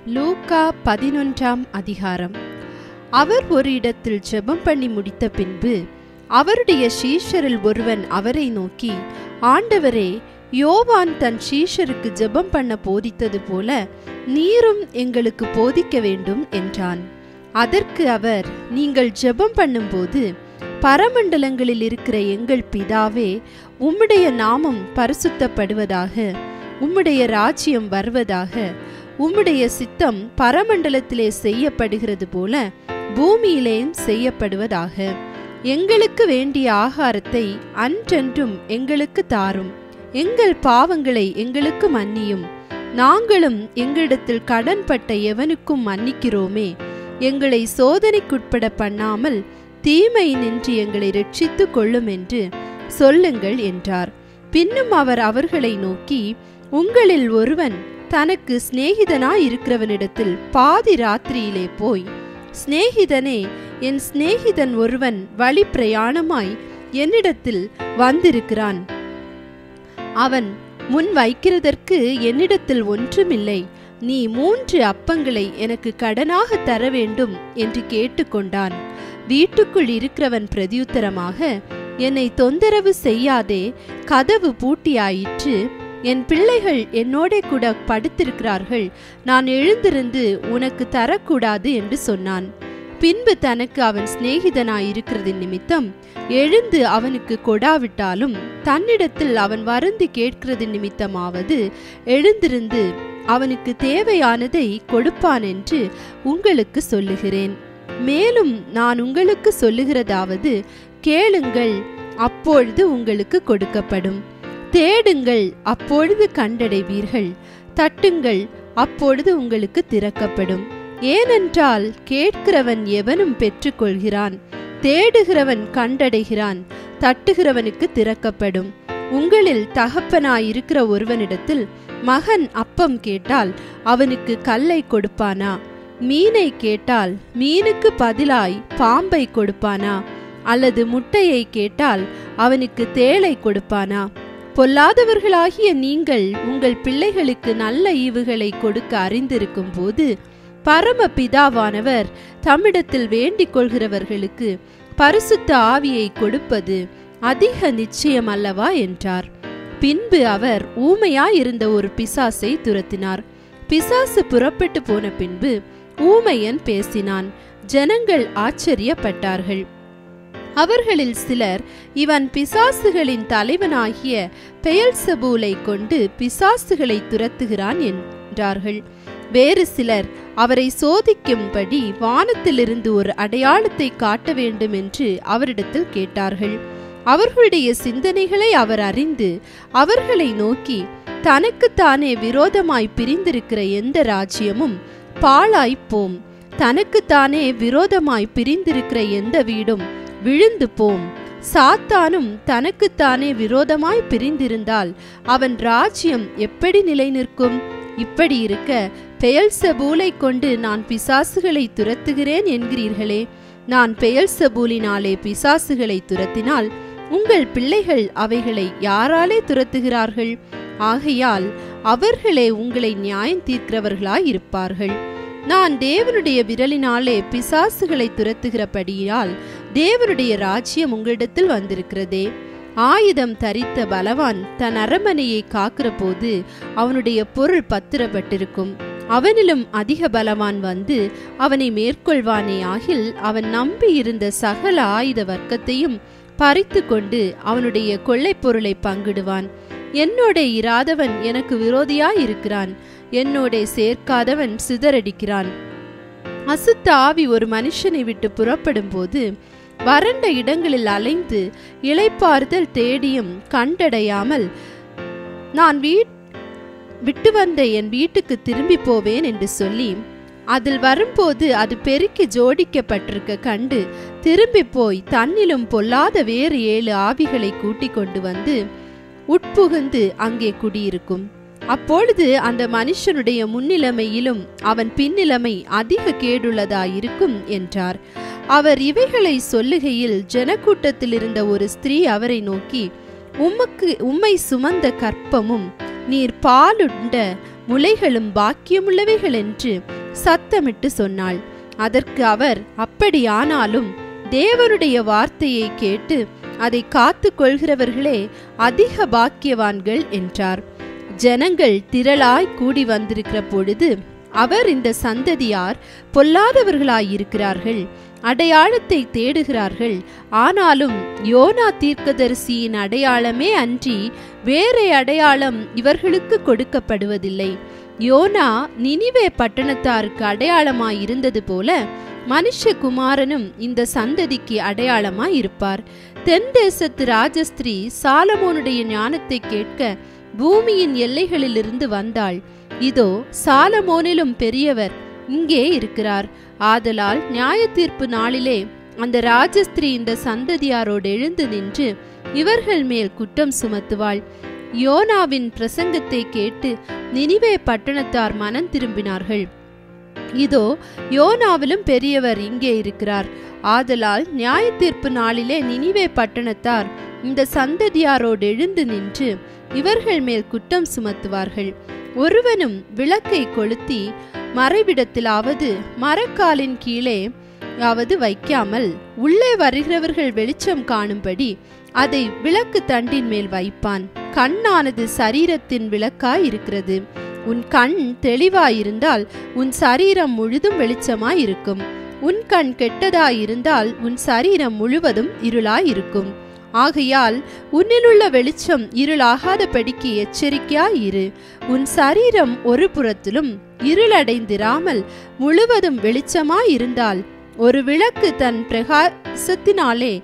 லூக்கா 11ஆம் அதிகாரம். அவர் ஒரு இடத்தில் ஜெபம் பண்ணி முடித்த பின்பு அவருடைய சீஷரில் ஒருவன் அவரை நோக்கி, ஆண்டவரே, யோவான் தன் சீஷருக்கு ஜெபம் பண்ண போதித்தது போல நீரும் எங்களுக்கு போதிக்க வேண்டும் என்றான். அதற்கு அவர், நீங்கள் ஜெபம் பண்ணும்போது, பரமண்டலங்களில் இருக்கிற எங்கள் பிதாவே, உம்முடைய நாமம் பரிசுத்தப்படுவதாக, உம்முடைய ராஜ்யம் வருவதாக, உம்முடைய சித்தம் பரமண்டலத்திலே செய்யப்படுகிறது போல பூமியிலேயும் செய்யப்படுவதாக. எங்களுக்கு வேண்டிய ஆகாரத்தை அன்றென்றும் எங்களுக்கு தாரும். எங்கள் பாவங்களை எங்களுக்கு மன்னியும், நாங்களும் எங்களிடத்தில் கடன்பட்ட எவனுக்கும் மன்னிக்கிறோமே. எங்களை சோதனைக்குட்பட பண்ணாமல் தீமையினின்று எங்களை ரட்சித்து கொள்ளும் என்று சொல்லுங்கள் என்றார். பின்னும் அவர் அவர்களை நோக்கி, உங்களில் ஒருவன் தனக்கு சிநேகிதனாயிருக்கிறவனிடத்தில் பாதி ராத்திரியிலே போய், சிநேகிதனே, என் சிநேகிதன் ஒருவன் வழி பிரயாணமாய் என்னிடத்தில் வந்திருக்கிறான். அவன் முன் வைக்கிறதற்கு என்னிடத்தில் ஒன்றுமில்லை. நீ 3 அப்பங்களை எனக்கு கடனாக தர வேண்டும் என்று கேட்டுக்கொண்டான். வீட்டுக்குள் இருக்கிறவன் பிரதியுத்தரமாக, என்னை தொந்தரவு செய்யாதே, கதவு பூட்டியாயிற்று. என் பிள்ளைகள் என்னோட கூட படுத்திருக்கிறார்கள். நான் எழுந்திருந்து உனக்கு தரக்கூடாது என்று சொன்னான். பின்பு தனக்கு அவன் சிநேகிதனாயிருக்கிறது நிமித்தம் எழுந்து அவனுக்கு கொடாவிட்டாலும் தன்னிடத்தில் அவன் வருந்தி கேட்கிறது நிமித்தமாவது எழுந்திருந்து அவனுக்கு தேவையானதை கொடுப்பான் என்று உங்களுக்கு சொல்லுகிறேன். மேலும் நான் உங்களுக்கு சொல்லுகிறதாவது, கேளுங்கள், அப்பொழுது உங்களுக்கு கொடுக்கப்படும். தேடுங்கள், அப்பொழுது கண்டடைவீர்கள். தட்டுங்கள், அப்பொழுது உங்களுக்கு திறக்கப்படும். ஏனென்றால் கேட்கிறவன் எவனும் பெற்றுக்கொள்கிறான், தேடுகிறவன் கண்டடைகிறான், தட்டுகிறவனுக்கு திறக்கப்படும். உங்களில் தகப்பனாயிருக்கிற ஒருவனிடத்தில் மகன் அப்பம் கேட்டால் அவனுக்கு கல்லை கொடுப்பானா? மீனை கேட்டால் மீனுக்கு பதிலாய் பாம்பை கொடுப்பானா? அல்லது முட்டையை கேட்டால் அவனுக்கு தேளை கொடுப்பானா? பொல்லாதவர்களாகிய நீங்கள் உங்கள் பிள்ளைகளுக்கு நல்ல ஈவுகளை கொடுக்க அறிந்திருக்கும் போது, பரம பிதாவானவர் தம்மிடத்தில் வேண்டிக் கொள்கிறவர்களுக்கு பரிசுத்த ஆவியை கொடுப்பது அதிக நிச்சயம் அல்லவா என்றார். பின்பு அவர் ஊமையாயிருந்த ஒரு பிசாசை துரத்தினார். பிசாசு புறப்பட்டு போன பின்பு ஊமையன் பேசினான். ஜனங்கள் ஆச்சரியப்பட்டார்கள். அவர்களில் சிலர், இவன் பிசாசுகளின் தலைவனாகிய பெயல்செபூலை கொண்டு பிசாசுகளை துரத்துகிறான் என்றார்கள். வேறு சிலர் அவரை சோதிக்கும்படி வானத்திலிருந்து ஒரு அடையாளத்தை காட்ட வேண்டும் என்று அவரிடத்தில் கேட்டார்கள். அவர்களுடைய சிந்தனைகளை அவர் அறிந்து அவர்களை நோக்கி, தனக்குத்தானே விரோதமாய் பிரிந்திருக்கிற எந்த ராஜ்யமும் பாழாய்ப்போம், தனக்குத்தானே விரோதமாய் பிரிந்திருக்கிற எந்த வீடும் விழுந்து போம். சாத்தானும் தனக்குத்தானே விரோதமாய் பிரிந்திருந்தால் அவன் ராஜ்யம் எப்படி நிலை நிற்கும்? இப்படி இருக்க பெயல்செபூலை கொண்டு நான் பிசாசுகளை துரத்துகிறேன் என்கிறீர்களே. நான் பெயல்செபூலினாலே பிசாசுகளை துரத்தினால் உங்கள் பிள்ளைகள் அவைகளை யாராலே துரத்துகிறார்கள்? ஆகையால் அவர்களே உங்களை நியாயம் தீர்க்கிறவர்களாய் இருப்பார்கள். நான் தேவனுடைய விரலினாலே பிசாசுகளை துரத்துகிறபடியால் தேவனுடைய ராஜ்யம் உங்களிடத்தில் வந்திருக்கிறதே. ஆயுதம் தரித்த பலவான் தன் அரண்மனையை காக்கிற போது அவனுடைய பொருள் பத்திரப்பட்டிருக்கும். அவனிலும் அதிக பலவான் வந்து அவனை மேற்கொள்வானே ஆகில் அவன் நம்பி இருந்த சகல ஆயுத வர்க்கத்தையும் பறித்து கொண்டு அவனுடைய கொள்ளை பொருளை பங்கிடுவான். என்னோட இராதவன் எனக்கு விரோதியாயிருக்கிறான், என்னோட சேர்க்காதவன் சிதறடிக்கிறான். அசுத்த ஆவி ஒரு மனுஷனை விட்டு புறப்படும் போது வறண்ட இடங்களில் அலைந்து இளைப்பாறுதல் தேடியும் கண்டடையாமல், நான் விட்டு வந்த என் வீட்டுக்கு திரும்பி போவேன் என்று சொல்லி, அதில் வரும்போது அது பெருக்கி ஜோடிக்கப்பட்டிருக்க கண்டு திரும்பி போய் தன்னிலும் பொல்லாத வேறு 7 ஆவிகளை கூட்டிக் கொண்டு வந்து உட்புகுந்து அங்கே குடியிருக்கும். அப்பொழுது அந்த மனுஷனுடைய முன்னிலைமையிலும் அவன் பின்னிலைமை அதிக கேடுள்ளதாயிருக்கும் என்றார். அவர் இவைகளை சொல்லுகையில் ஜனக்கூட்டத்தில் இருந்த ஒரு ஸ்திரீ அவரை நோக்கி, உம்மை சுமந்த கற்பமும் நீர் பாலுண்ட முலைகளும் பாக்கியமுள்ளவைகள் என்று சத்தமிட்டு சொன்னாள். அதற்கு அவர், அப்படியானாலும் தேவனுடைய வார்த்தையை கேட்டு அதை காத்து கொள்கிறவர்களே அதிக பாக்கியவான்கள் என்றார். ஜனங்கள் திரளாய் கூடி வந்திருக்கிற பொழுது அவர், இந்த சந்ததியார் பொல்லாதவர்களாயிருக்கிறார்கள், அடையாளத்தை தேடுகிறார்கள். ஆனாலும் யோனா தீர்க்கதரிசியின் அடையாளமே அன்றி வேறே அடையாளம் இவர்களுக்கு கொடுக்கப்படுவதில்லை. யோனா நினிவே பட்டணத்தாருக்கு அடையாளமாயிருந்தது போல மனுஷகுமாரனும் இந்த சந்ததிக்கு அடையாளமாயிருப்பார். தென் தேசத்து ராஜஸ்திரீ சாலமோனுடைய ஞானத்தை கேட்க பூமியின் எல்லைகளிலிருந்து வந்தாள். இதோ சாலமோனிலும் பெரியவர் இங்கே இருக்கிறார். ஆதலால் நியாய தீர்ப்பு நாளிலே அந்த ராஜஸ்திரீ இந்த சந்ததியாரோடு எழுந்து நின்று இவர்கள் மேல் குற்றம் சுமத்துவாள். யோனாவின் பிரசங்கத்தை கேட்டு நினிவே பட்டணத்தார் மனம் திரும்பினார்கள். இதோ யோனாவிலும் பெரியவர் இங்கே இருக்கிறார். ஆதலால் நியாய தீர்ப்பு நாளிலே நினிவே பட்டணத்தார் இந்த சந்ததியாரோடு எழுந்து நின்று இவர்கள் மேல் குற்றம் சுமத்துவார்கள். ஒருவனும் விளக்கை கொளுத்தி மறைவிடத்திலாவது மரக்காலின் கீழே யாவது வைக்காமல் உள்ளே வருகிறவர்கள் வெளிச்சம் காணும்படி அதை விளக்கு தண்டின் மேல் வைப்பான். கண்ணானது சரீரத்தின் விளக்காய் இருக்கிறது. உன் கண் தெளிவாயிருந்தால் உன் சரீரம் முழுதும் வெளிச்சமாயிருக்கும். உன் கண் கெட்டதாயிருந்தால் உன் சரீரம் முழுவதும் இருளாயிருக்கும். ஆகையால் உன்னிலுள்ள வெளிச்சம் இருளாகாதபடிக்கு எச்சரிக்கையாயிரு. உன் சரீரம் ஒரு புறத்திலும் இருளடைந்திராமல் முழுவதும் வெளிச்சமாயிருந்தால் ஒரு விளக்கு தன் பிரகாசத்தினாலே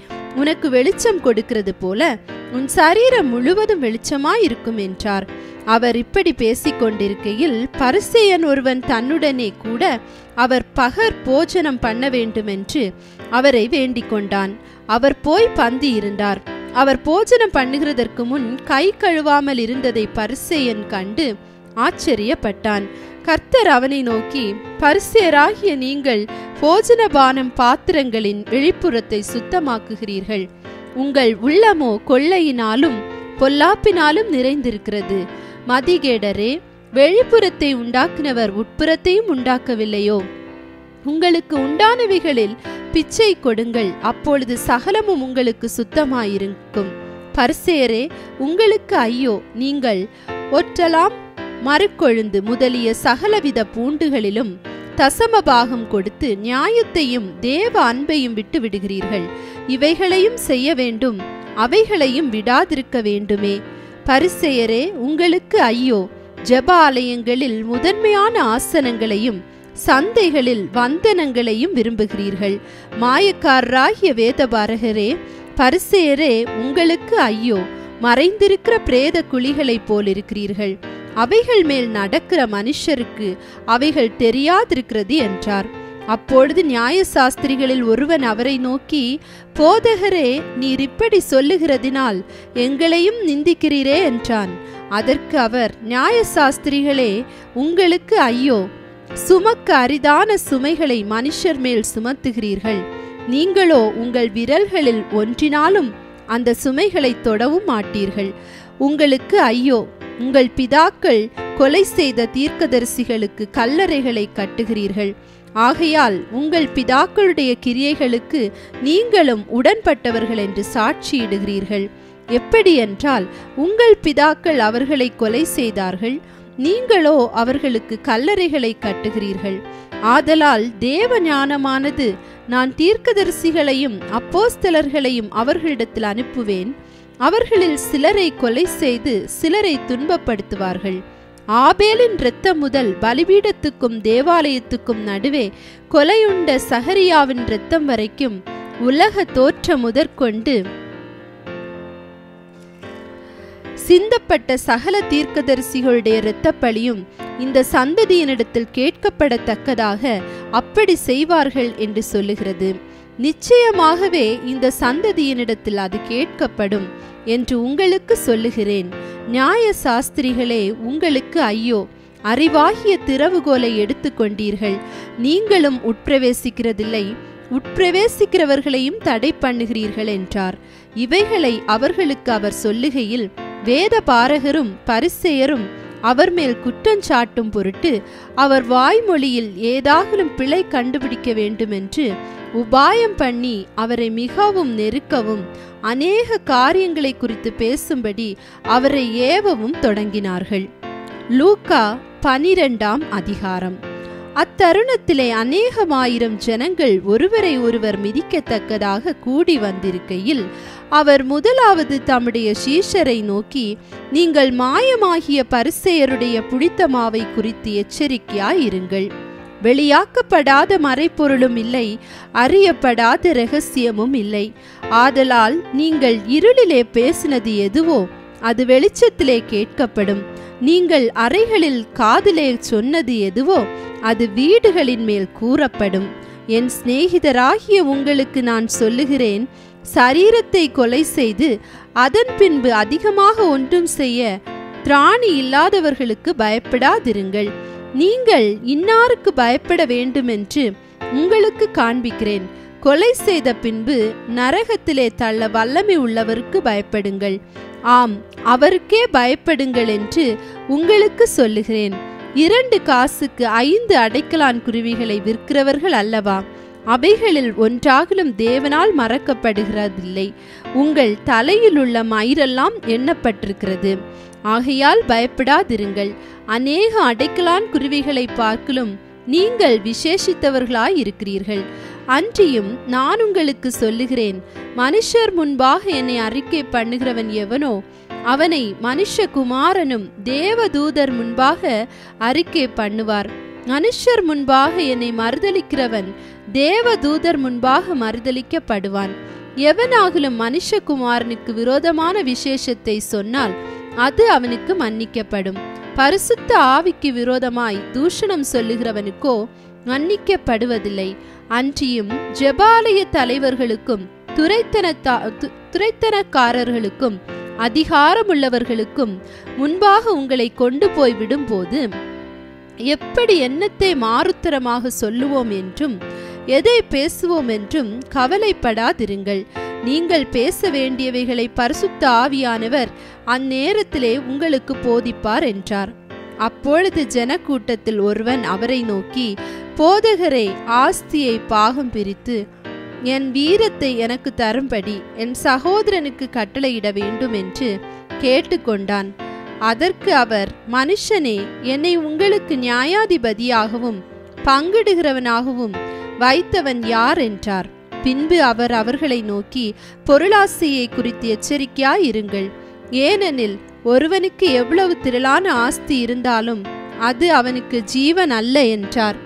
உனக்கு வெளிச்சம் கொடுக்கிறது போல உன் சரீரம் முழுவதும் வெளிச்சமாயிருக்கும் என்றார். அவர் இப்படி பேசிக் கொண்டிருக்கையில் பரிசேயன் ஒருவன் தன்னுடனே கூட அவர் பகற் போஜனம் பண்ண வேண்டுமென்று அவரை வேண்டிக் கொண்டான். அவர் போய் பந்தி இருந்தார். அவர் போஜனம் பண்ணுகிறதற்கு முன் கை கழுவாமல் இருந்ததை பரிசேயன் கண்டு ஆச்சரியப்பட்டான். கர்த்தர் அவனை நோக்கி, பரிசேயராகிய நீங்கள் போஜனபானம் பாத்திரங்களின் வெளிப்புறத்தை சுத்தமாக்குகிறீர்கள், உங்கள் உள்ளமோ கொள்ளையினாலும் பொல்லாப்பினாலும் நிறைந்திருக்கிறது. மதிகேடரே, வெளிப்புறத்தை உண்டாக்கினவர் உட்புறத்தையும் உண்டாக்கவில்லையோ? உங்களுக்கு உண்டானவைகளில் பிச்சை கொடுங்கள், அப்பொழுது சகலமும் உங்களுக்கு சுத்தமாயிருக்கும். பரிசேயரே, உங்களுக்கு ஐயோ! நீங்கள் ஒற்றலாம் மறுக்கொழுந்து முதலிய சகலவித பூண்டுகளிலும் தசமபாகம் கொடுத்து நியாயத்தையும் தேவ அன்பையும் விட்டு விடுகிறீர்கள். இவைகளையும் செய்ய வேண்டும், அவைகளையும் விடாதிருக்க வேண்டுமே. பரிசேயரே, உங்களுக்கு ஐயோ! ஜெப ஆலயங்களில் முதன்மையான ஆசனங்களையும் சந்தைகளில் வந்தனங்களையும் விரும்புகிறீர்கள். மாயக்காரராகிய வேதபாரகரே, பரிசேயரே, உங்களுக்கு ஐயோ! மறைந்திருக்கிற பிரேத குழிகளைப் போலிருக்கிறீர்கள். அவைகள் மேல் நடக்கிற மனுஷருக்கு அவைகள் தெரியாதிருக்கிறது என்றார். அப்பொழுது நியாயசாஸ்திரிகளில் ஒருவன் அவரை நோக்கி, போதகரே, நீர் இப்படி சொல்லுகிறதினால் எங்களையும் நிந்திக்கிறீரே என்றான். அதற்கு அவர், நியாயசாஸ்திரிகளே, உங்களுக்கு ஐயோ! சுமக்க அரிதான சுமைகளை மனுஷர் மேல் சுமத்துகிறீர்கள். நீங்களோ உங்கள் விரல்களில் ஒன்றினாலும் அந்த சுமைகளை தொடவும் மாட்டீர்கள். உங்களுக்கு ஐயோ! உங்கள் பிதாக்கள் கொலை செய்த தீர்க்கதரிசிகளுக்கு கல்லறைகளை கட்டுகிறீர்கள். ஆகையால் உங்கள் பிதாக்களுடைய கிரியைகளுக்கு நீங்களும் உடன்பட்டவர்கள் என்று சாட்சியிடுகிறீர்கள். எப்படி என்றால், உங்கள் பிதாக்கள் அவர்களை கொலை செய்தார்கள், நீங்களோ அவர்களுக்கு கல்லறைகளை கட்டுகிறீர்கள். ஆதலால் தேவ ஞானமானது, நான் தீர்க்கதரிசிகளையும் அப்போஸ்தலர்களையும் அவர்களிடத்தில் அனுப்புவேன், அவர்களில் சிலரை கொலை செய்து சிலரை துன்பப்படுத்துவார்கள். ஆபேலின் இரத்தம் முதல் பலிபீடத்துக்கும் தேவாலயத்துக்கும் நடுவே கொலையுண்ட சகரியாவின் இரத்தம் வரைக்கும் உலக தோற்றம் முதற்கொண்டு சிந்தப்பட்ட சகல தீர்க்கதரிசிகளுடைய இரத்தப்பழியும் இந்த சந்ததியினிடத்தில் கேட்கப்படத்தக்கதாக அப்படி செய்வார்கள் என்று சொல்லுகிறது. நிச்சயமாகவே இந்த சந்ததியினிடத்தில் அது கேட்கப்படும் என்று உங்களுக்கு சொல்லுகிறேன். நியாய சாஸ்திரிகளே, உங்களுக்கு ஐயோ! அறிவாகிய திறவுகோலை எடுத்து கொண்டீர்கள், நீங்களும் உட்பிரவேசிக்கிறதில்லை, உட்பிரவேசிக்கிறவர்களையும் தடை பண்ணுகிறீர்கள் என்றார். இவைகளை அவர்களுக்கு அவர் சொல்லுகையில் வேத பாரகரும் பரிசேயரும் அவர் மேல் குற்றஞ்சாட்டும் பொருட்டு அவர் வாய்மொழியில் ஏதாகலும் பிழை கண்டுபிடிக்க வேண்டுமென்று உபாயம் பண்ணி அவரை மிகவும் நெருக்கவும் அநேக காரியங்களை குறித்து பேசும்படி அவரை ஏவவும் தொடங்கினார்கள். லூக்கா 12ஆம் அதிகாரம். அத்தருணத்திலே அநேகமாயிரம் ஜனங்கள் ஒருவரை ஒருவர் மிதிக்கத்தக்கதாக கூடி வந்திருக்கையில் அவர் முதலாவது தம்முடைய சீஷரை நோக்கி, நீங்கள் மாயமாகிய பரிசேயருடைய புளித்த மாவை குறித்து எச்சரிக்கையாயிருங்கள். வெளியாக்கப்படாத மறைப்பொருளும் இல்லை, அறியப்படாத இரகசியமும் இல்லை. ஆதலால் நீங்கள் இருளிலே பேசினது எதுவோ அது வெளிச்சத்திலே கேட்கப்படும். நீங்கள் அறைகளில் காதிலே சொன்னது எதுவோ அது வீடுகளின் மேல் கூறப்படும். என் சிநேகிதராகிய உங்களுக்கு நான் சொல்லுகிறேன், சரீரத்தை கொலை செய்து அதன் பின்பு அதிகமாக ஒன்றும் செய்ய திராணி இல்லாதவர்களுக்கு பயப்படாதிருங்கள். நீங்கள் இன்னாருக்கு பயப்பட வேண்டுமென்று உங்களுக்கு காண்பிக்கிறேன். கொலை செய்த பின்பு நரகத்திலே தள்ள வல்லமை உள்ளவருக்கு பயப்படுங்கள். ஆம், அவருக்கே பயப்படுங்கள் என்று உங்களுக்கு சொல்லுகிறேன். 2 காசுக்கு 5 அடைக்கலான் குருவிகளை விற்கிறவர்கள் அல்லவா? அவைகளில் ஒன்றாகலும் தேவனால் மறக்கப்படுகிறதில்லை. உங்கள் தலையில் உள்ள மயிரெல்லாம் எண்ணப்பட்டிருக்கிறது. ஆகையால் பயப்படாதிருங்கள். அநேக அடைக்கலான் குருவிகளை பார்க்கலும் நீங்கள் விசேஷித்தவர்களாயிருக்கிறீர்கள். அன்றியும் நான் உங்களுக்கு சொல்லுகிறேன், மனுஷர் முன்பாக என்னை அறிக்கை பண்ணுகிறவன் எவனோ அவனை மனுஷகுமாரனும் தேவதூதர் முன்பாக அறிக்கை பண்ணுவார். மனுஷர் முன்பாக என்னை மறுதலிக்கிறவன் தேவதூதர் முன்பாக மறுதலிக்கப்படுவான். எவனாகிலும் மனுஷகுமாரனுக்கு விரோதமான விசேஷத்தை சொன்னால் அது அவனுக்கு மன்னிக்கப்படும். பரிசுத்த ஆவிக்கு விரோதமாய் தூஷணம் சொல்லுகிறவனுக்கோ மன்னிக்கப்படுவதில்லை. அன்றியும் ஜெபாலய தலைவர்களுக்கும் துரைத்தனக்காரர்களுக்கும் அதிகாரமுள்ளவர்களுக்கும் முன்பாக உங்களை கொண்டு போய் விடும்போது எப்படி எண்ணத்தை மாறுத்தரமாக சொல்லுவோம் என்றும் எதை பேசுவோம் என்றும் கவலைப்படாதிருங்கள். நீங்கள் பேச வேண்டியவைகளை பரிசுத்த ஆவியானவர் அந்நேரத்திலே உங்களுக்கு போதிப்பார் என்றார். அப்பொழுது ஜனக்கூட்டத்தில் ஒருவன் அவரை நோக்கி, போதகரே, ஆஸ்தியை பாகம் பிரித்து என் வீரத்தை எனக்கு தரும்படி என் சகோதரனுக்கு கட்டளையிட வேண்டும் என்று கேட்டுக்கொண்டான். அதற்கு அவர், மனுஷனே, என்னை உங்களுக்கு நியாயாதிபதியாகவும் பங்கிடுகிறவனாகவும் வைத்தவன் யார் என்றார். பின்பு அவர் அவர்களை நோக்கி, பொருளாசையை குறித்து எச்சரிக்கையாயிருங்கள். ஏனெனில் ஒருவனுக்கு எவ்வளவு திரளான ஆஸ்தி இருந்தாலும் அது அவனுக்கு ஜீவன் அல்ல என்றார்.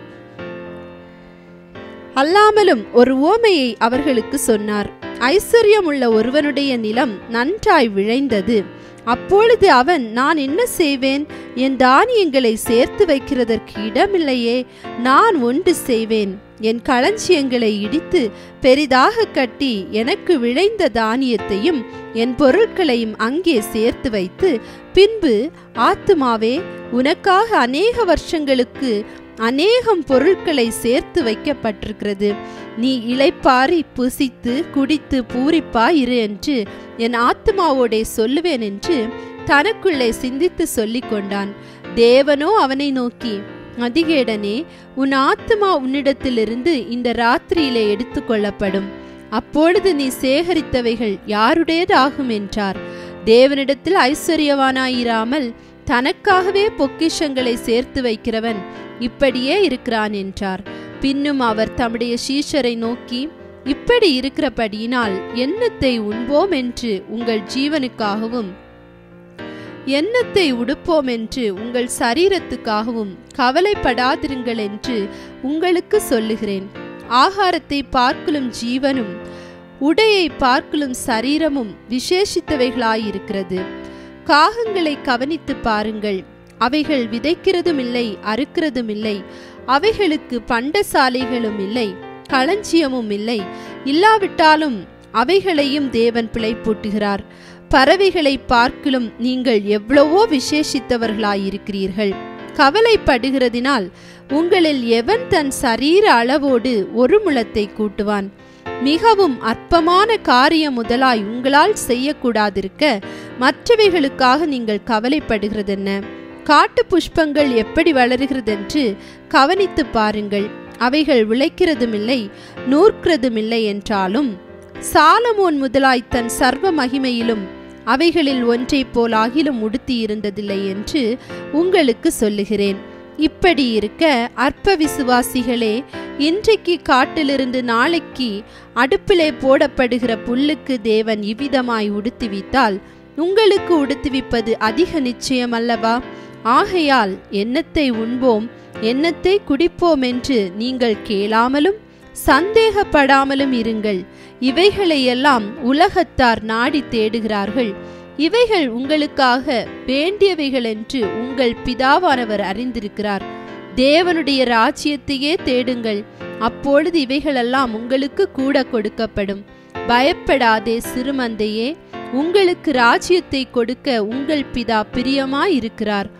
அல்லாமலும் ஒரு உவமையை அவர்களுக்கு சொன்னார். ஐஸ்வர்யமுள்ள ஒருவனுடைய நிலம் நன்றாய் விளைந்தது. அப்பொழுது அவன், நான் என்ன செய்வேன்? என் தானியங்களை சேர்த்து வைக்கிறதற்கு இடமில்லையே. நான் ஒன்று செய்வேன், என் களஞ்சியங்களை இடித்து பெரிதாக கட்டி எனக்கு விளைந்த தானியத்தையும் என் பொருட்களையும் அங்கே சேர்த்து வைத்து, பின்பு ஆத்துமாவே, உனக்காக அநேக வருஷங்களுக்கு அநேகம் பொருட்களை சேர்த்து வைக்கப்பட்டிருக்கிறது. நீ இளைப்பாரி புசித்து குடித்து பூரிப்பாயிரு என்று என் ஆத்துமாவோடே சொல்லுவேன் என்று தனக்குள்ளே சிந்தித்து சொல்லிக் கொண்டான். தேவனோ அவனை நோக்கி, அதிகேடனே, உன் ஆத்துமா உன்னிடத்திலிருந்து இந்த ராத்திரியிலே எடுத்து கொள்ளப்படும். அப்பொழுது நீ சேகரித்தவைகள் யாருடையதாகும் என்றார். தேவனிடத்தில் ஐஸ்வர்யவானாயிராமல் தனக்காகவே பொக்கிஷங்களை சேர்த்து வைக்கிறவன் இப்படியே இருக்கிறான் என்றார். பின்னும் அவர் தம்முடைய சீஷரை நோக்கி, இப்படி இருக்கிறபடியினால் எண்ணத்தை உண்போம் என்று உங்கள் ஜீவனுக்காகவும் எண்ணத்தை உடுப்போம் என்று உங்கள் சரீரத்துக்காகவும் கவலைப்படாதிருங்கள் என்று உங்களுக்கு சொல்லுகிறேன். ஆகாரத்தை பார்க்கலும் ஜீவனும் உடையை பார்க்கலும் சரீரமும் விசேஷித்தவைகளாயிருக்கிறது. காகங்களை கவனித்து பாருங்கள். அவைகள் விதைக்கிறதும் இல்லை, அறுக்கிறதும் இல்லை. அவைகளுக்கு பண்டசாலைகளும் இல்லை, களஞ்சியமும் இல்லை. இல்லாவிட்டாலும் அவைகளையும் தேவன் பிழைப்பூட்டுகிறார். பறவைகளை பார்க்கிலும் நீங்கள் எவ்வளவோ விசேஷித்தவர்களாயிருக்கிறீர்கள். கவலைப்படுகிறதினால் உங்களில் எவன் தன் சரீர அளவோடு ஒரு முழத்தை கூட்டுவான்? மிகவும் அற்பமான காரியம் முதலாய் உங்களால் செய்யக்கூடாதிருக்க மற்றவைகளுக்காக நீங்கள் கவலைப்படுகிறதென்ன? காட்டு புஷ்பங்கள் எப்படி வளருகிறதென்று கவனித்து பாருங்கள். அவைகள் விளைக்கிறதுமில்லை, நூற்கிறதுமில்லை என்றாலும் சாலமோன் முதலாய் தன் சர்வ மகிமையிலும் அவைகளில் ஒன்றை போல் ஆகிலும் உடுத்தியிருந்ததில்லை என்று உங்களுக்கு சொல்லுகிறேன். இப்படி இருக்க அற்ப விசுவாசிகளே, இன்றைக்கு காட்டிலிருந்து நாளைக்கு அடுப்பிலே போடப்படுகிற புல்லுக்கு தேவன் இவ்விதமாய் உடுத்துவித்தால் உங்களுக்கு உடுத்துவிப்பது அதிக நிச்சயம் அல்லவா? ஆகையால் என்னத்தை உண்போம், என்னத்தை குடிப்போம் என்று நீங்கள் கேளாமலும் சந்தேகப்படாமலும் இருங்கள். இவைகளையெல்லாம் உலகத்தார் நாடி தேடுகிறார்கள். இவைகள் உங்களுக்காக வேண்டியவைகள் என்று உங்கள் பிதாவானவர் அறிந்திருக்கிறார். தேவனுடைய ராஜ்யத்தையே தேடுங்கள், அப்பொழுது இவைகளெல்லாம் உங்களுக்கு கூட கொடுக்கப்படும். பயப்படாதே சிறுமந்தையே, உங்களுக்கு ராஜ்யத்தை கொடுக்க உங்கள் பிதா பிரியமாயிருக்கிறார்.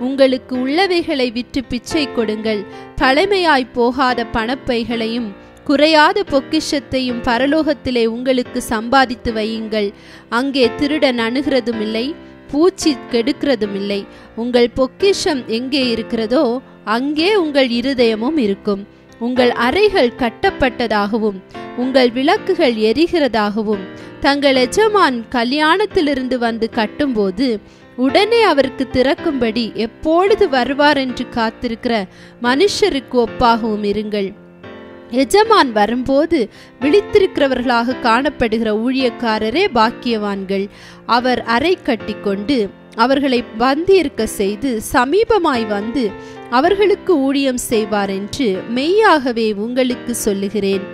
உங்களுக்கு உள்ளவைகளை விற்று பிச்சை கொடுங்கள். பழமையாய் போகாத பணப்பைகளையும் குறையாத பொக்கிஷத்தையும் பரலோகத்திலே உங்களுக்கு சம்பாதித்து வையுங்கள். அங்கே திருடன் அணுகிறதுமில்லை, பூச்சி கெடுக்கிறதுமில்லை. உங்கள் பொக்கிஷம் எங்கே இருக்கிறதோ அங்கே உங்கள் இருதயமும் இருக்கும். உங்கள் அறைகள் கட்டப்பட்டதாகவும் உங்கள் விளக்குகள் எரிகிறதாகவும் தங்கள் எஜமான் கல்யாணத்திலிருந்து வந்து கட்டும்போது உடனே அவருக்கு திறக்கும்படி எப்பொழுது வருவார் என்று காத்திருக்கிற மனுஷருக்கு ஒப்பாகவும் இருங்கள். எஜமான் வரும்போது விழித்திருக்கிறவர்களாக காணப்படுகிற ஊழியக்காரரே பாக்கியவான்கள். அவர் அறை கட்டி கொண்டு அவர்களை பந்தியிருக்க செய்து சமீபமாய் வந்து அவர்களுக்கு ஊழியம் செய்வார் என்று மெய்யாகவே உங்களுக்கு சொல்லுகிறேன்.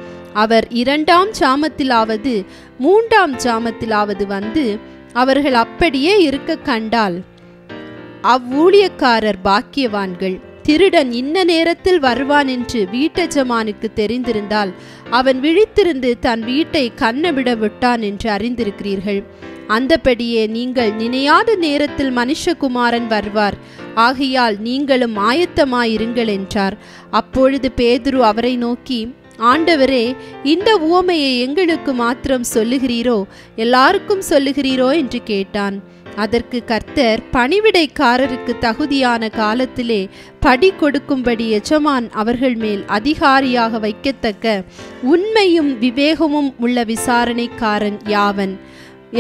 அவர் 2ஆம் ஜாமத்திலாவது 3ஆம் ஜாமத்திலாவது வந்து அவர்கள் அப்படியே இருக்க கண்டால் அவ்வூழியக்காரர் பாக்கியவான்கள். திருடன் இன்ன நேரத்தில் வருவான் என்று வீட்டெஜமானுக்கு தெரிந்திருந்தால் அவன் விழித்திருந்து தன் வீட்டை கண்ணவிட விட்டான் என்று அறிந்திருக்கிறீர்கள். அந்தபடியே நீங்கள் நினையாத நேரத்தில் மனுஷகுமாரன் வருவார். ஆகையால் நீங்களும் ஆயத்தமாயிருங்கள் என்றார். அப்பொழுது பேதுரு அவரை நோக்கி, ஆண்டவரே, இந்த உவமையை எங்களுக்கு மாத்திரம் சொல்லுகிறீரோ, எல்லாருக்கும் சொல்லுகிறீரோ என்று கேட்டான். அதற்கு கர்த்தர், பணிவிடைக்காரருக்கு தகுதியான காலத்திலே படி கொடுக்கும்படி எஜமான் அவர்கள் மேல் அதிகாரியாக வைக்கத்தக்க உண்மையும் விவேகமும் உள்ள விசாரணைக்காரன் யாவன்?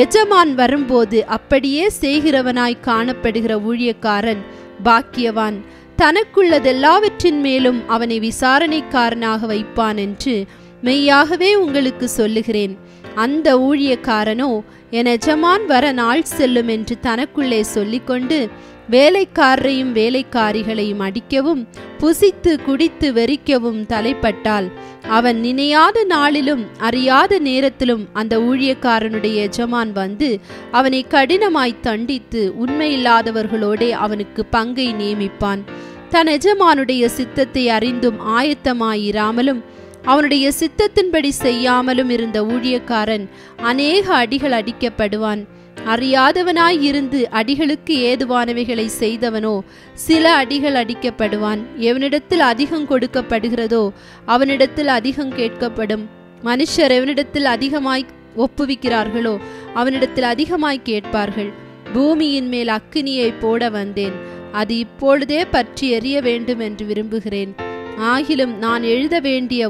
எஜமான் வரும்போது அப்படியே செய்கிறவனாய் காணப்படுகிற ஊழியக்காரன் பாக்கியவான். தனக்குள்ளதெல்லாவற்றின் மேலும் அவனை விசாரணைக்காரனாக வைப்பான் என்று மெய்யாகவே உங்களுக்கு சொல்லுகிறேன். அந்த ஊழியக்காரனோ என் எஜமான் வர நாள் செல்லும் என்று தனக்குள்ளே சொல்லிக்கொண்டு வேலைக்காரரையும் வேலைக்காரிகளையும் அடிக்கவும் புசித்து குடித்து வெறிக்கவும் தலைப்பட்டால் அவன் நினையாத நாளிலும் அறியாத நேரத்திலும் அந்த ஊழியக்காரனுடைய எஜமான் வந்து அவனை கடினமாய் தண்டித்து உண்மையில்லாதவர்களோடே அவனுக்கு பங்கை நியமிப்பான். தன் எஜமானுடைய சித்தத்தை அறிந்தும் ஆயத்தமாயிராமலும் அவனுடைய சித்தத்தின்படி செய்யாமலும் இருந்த ஊழியக்காரன் அநேக அடிகள் அடிக்கப்படுவான். அறியாதவனாய் இருந்து அடிகளுக்கு ஏதுவானவைகளை செய்தவனோ சில அடிகள் அடிக்கப்படுவான். எவனிடத்தில் அதிகம் கொடுக்கப்படுகிறதோ அவனிடத்தில் அதிகம் கேட்கப்படும். மனுஷர் எவனிடத்தில் அதிகமாய் ஒப்புவிக்கிறார்களோ அவனிடத்தில் அதிகமாய் கேட்பார்கள். பூமியின் மேல் அக்கினியை போட வந்தேன், அது இப்பொழுதே பற்றி எரிய வேண்டும் என்று விரும்புகிறேன். ஆகிலும் நான் எழுத வேண்டிய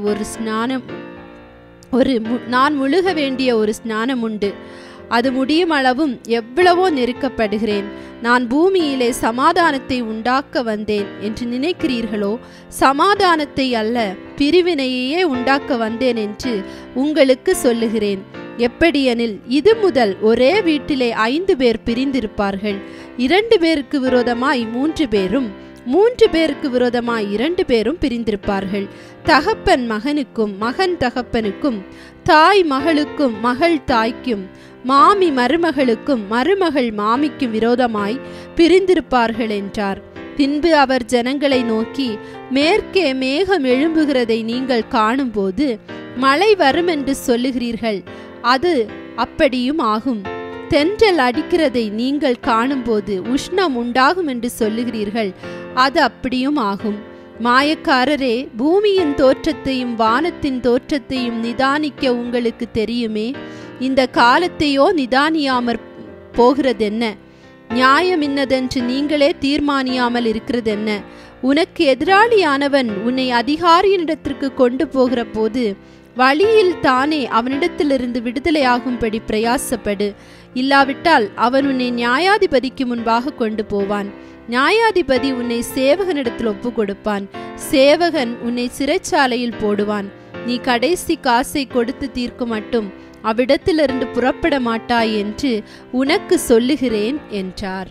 நான் முழுக வேண்டிய ஒரு ஸ்நானம் உண்டு. அது முடியும் அளவும் எவ்வளவோ நெருக்கப்படுகிறேன். நான் பூமியிலே சமாதானத்தை உண்டாக்க வந்தேன் என்று நினைக்கிறீர்களோ? சமாதானத்தை அல்ல, பிரிவினையே உண்டாக்க வந்தேன் என்று உங்களுக்கு சொல்லுகிறேன். எப்படியெனில் இது முதல் ஒரே வீட்டிலே 5 பேர் பிரிந்திருப்பார்கள். 2 பேருக்கு விரோதமாய் 3 பேரும், 3 பேருக்கு விரோதமாய் 2 பேரும் பிரிந்திருப்பார்கள். தகப்பன் மகனுக்கும் மகன் தகப்பனுக்கும் தாய் மகளுக்கும் மகள் தாய்க்கும் மாமி மருமகளுக்கும் மருமகள் மாமிக்கும் விரோதமாய் பிரிந்திருப்பார்கள் என்றார். பின்பு அவர் ஜனங்களை நோக்கி, மேற்கே மேகம் எழும்புகிறதை நீங்கள் காணும்போது மழை வரும் என்று சொல்லுகிறீர்கள், அது அப்படியும் ஆகும். தென்றல் அடிக்கிறதை நீங்கள் காணும்போது உஷ்ணம் உண்டாகும் என்று சொல்லுகிறீர்கள், அது அப்படியும் ஆகும். மாயக்காரரே, பூமியின் தோற்றத்தையும் வானத்தின் தோற்றத்தையும் நிதானிக்க உங்களுக்கு தெரியுமே. இந்த காலத்தையோ நிதானியாமற் போகிறதென்ன? நியாயம் இன்னதென்று நீங்களே தீர்மானியாமல் இருக்கிறதென்ன? உனக்கு எதிராளியானவன் உன்னை அதிகாரியினிடத்திற்கு கொண்டு போகிற போது வழியில் தானே அவனிடத்திலிருந்து விடுதலையாகும்படி பிரயாசப்படு. இல்லாவிட்டால் அவன் உன்னை நியாயாதிபதிக்கு முன்பாக கொண்டு போவான். நியாயாதிபதி உன்னை சேவகனிடத்தில் ஒப்பு கொடுப்பான். சேவகன் உன்னை சிறைச்சாலையில் போடுவான். நீ கடைசி காசை கொடுத்து தீர்க்கும் மட்டும் அவ்விடத்திலிருந்து புறப்பட மாட்டாய் என்று உனக்கு சொல்லுகிறேன் என்றார்.